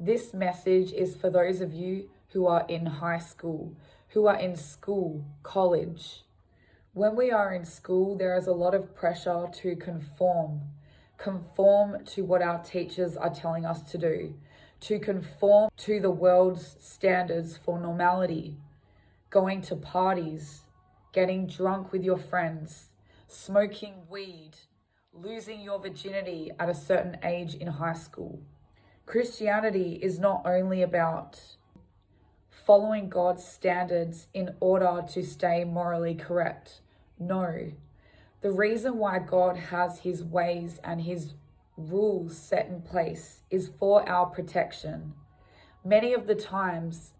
This message is for those of you who are in high school, who are in school, college. When we are in school, there is a lot of pressure to conform to what our teachers are telling us to do, to conform to the world's standards for normality, going to parties, getting drunk with your friends, smoking weed, losing your virginity at a certain age in high school. Christianity is not only about following God's standards in order to stay morally correct. No. The reason why God has his ways and his rules set in place is for our protection. Many of the times,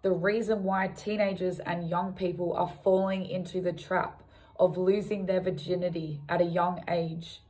the reason why teenagers and young people are falling into the trap of losing their virginity at a young age,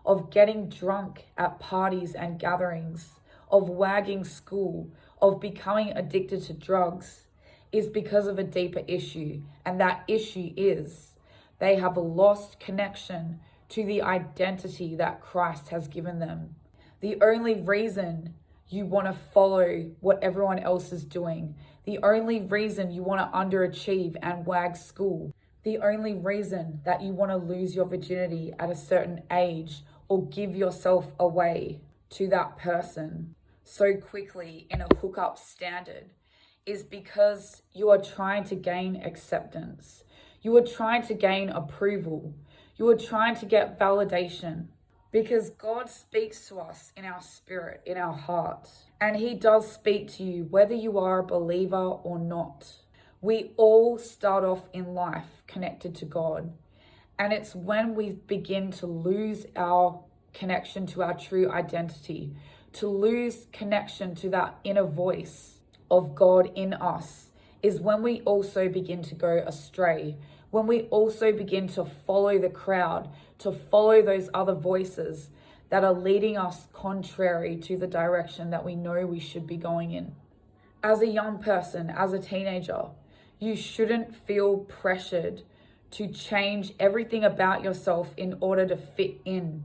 of getting drunk at parties and gatherings, of wagging school, of becoming addicted to drugs, is because of a deeper issue. And that issue is they have a lost connection to the identity that Christ has given them. The only reason you want to follow what everyone else is doing, the only reason you want to underachieve and wag school, the only reason that you want to lose your virginity at a certain age or give yourself away to that person so quickly in a hookup standard is because you are trying to gain acceptance. You are trying to gain approval. You are trying to get validation, because God speaks to us in our spirit, in our heart. And he does speak to you whether you are a believer or not. We all start off in life connected to God. And it's when we begin to lose our connection to our true identity, to lose connection to that inner voice of God in us, is when we also begin to go astray, when we also begin to follow the crowd, to follow those other voices that are leading us contrary to the direction that we know we should be going in. As a young person, as a teenager, you shouldn't feel pressured to change everything about yourself in order to fit in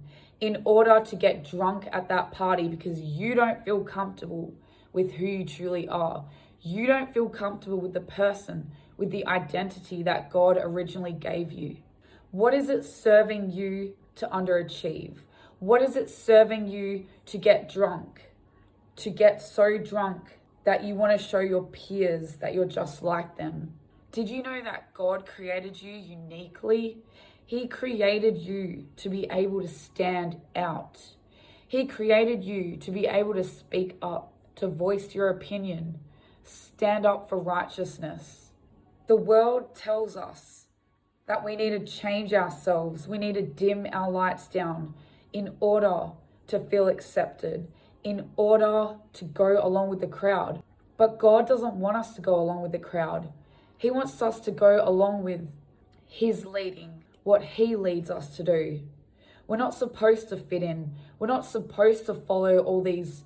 order to get drunk at that party because you don't feel comfortable with who you truly are. You don't feel comfortable with the person, with the identity that God originally gave you. What is it serving you to underachieve? What is it serving you to get drunk? To get so drunk that you want to show your peers that you're just like them? Did you know that God created you uniquely? He created you to be able to stand out. He created you to be able to speak up, to voice your opinion, stand up for righteousness. The world tells us that we need to change ourselves. We need to dim our lights down in order to feel accepted, in order to go along with the crowd. But God doesn't want us to go along with the crowd. He wants us to go along with his leading, what he leads us to do. We're not supposed to fit in. We're not supposed to follow all these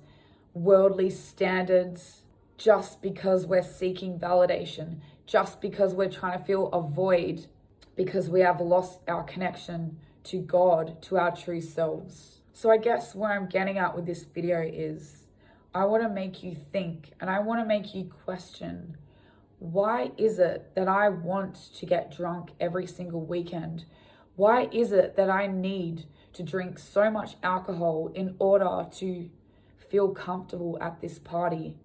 worldly standards just because we're seeking validation, just because we're trying to fill a void, because we have lost our connection to God, to our true selves. So I guess where I'm getting at with this video is I want to make you think and I want to make you question, why is it that I want to get drunk every single weekend? Why is it that I need to drink so much alcohol in order to feel comfortable at this party?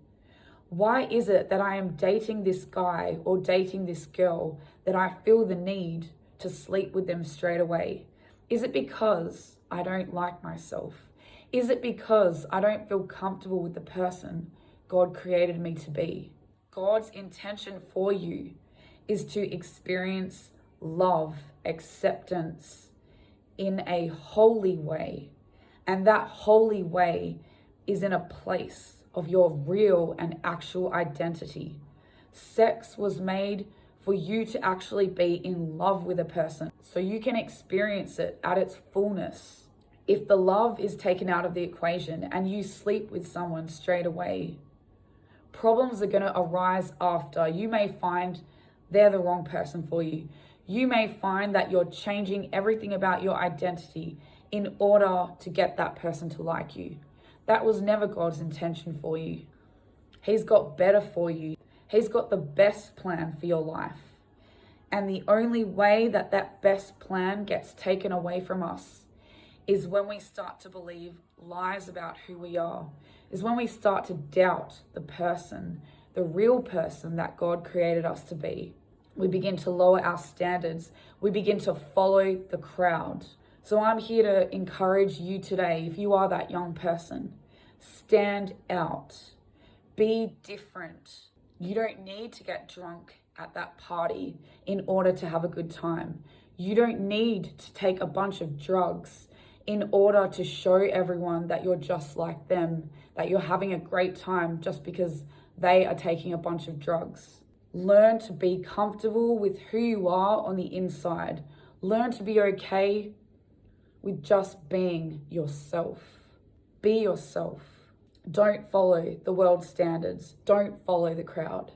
Why is it that I am dating this guy or dating this girl that I feel the need to sleep with them straight away? Is it because I don't like myself? Is it because I don't feel comfortable with the person God created me to be? God's intention for you is to experience love, acceptance in a holy way. And that holy way is in a place of your real and actual identity. Sex was made for you to actually be in love with a person so you can experience it at its fullness. If the love is taken out of the equation and you sleep with someone straight away, problems are going to arise after. You may find they're the wrong person for you. You may find that you're changing everything about your identity in order to get that person to like you. That was never God's intention for you. He's got better for you. He's got the best plan for your life. And the only way that that best plan gets taken away from us is when we start to believe lies about who we are, is when we start to doubt the person, the real person that God created us to be. We begin to lower our standards. We begin to follow the crowd. So I'm here to encourage you today, if you are that young person, stand out. Be different. You don't need to get drunk at that party in order to have a good time. You don't need to take a bunch of drugs in order to show everyone that you're just like them, that you're having a great time just because they are taking a bunch of drugs. Learn to be comfortable with who you are on the inside. Learn to be okay with just being yourself. Be yourself. Don't follow the world's standards. Don't follow the crowd.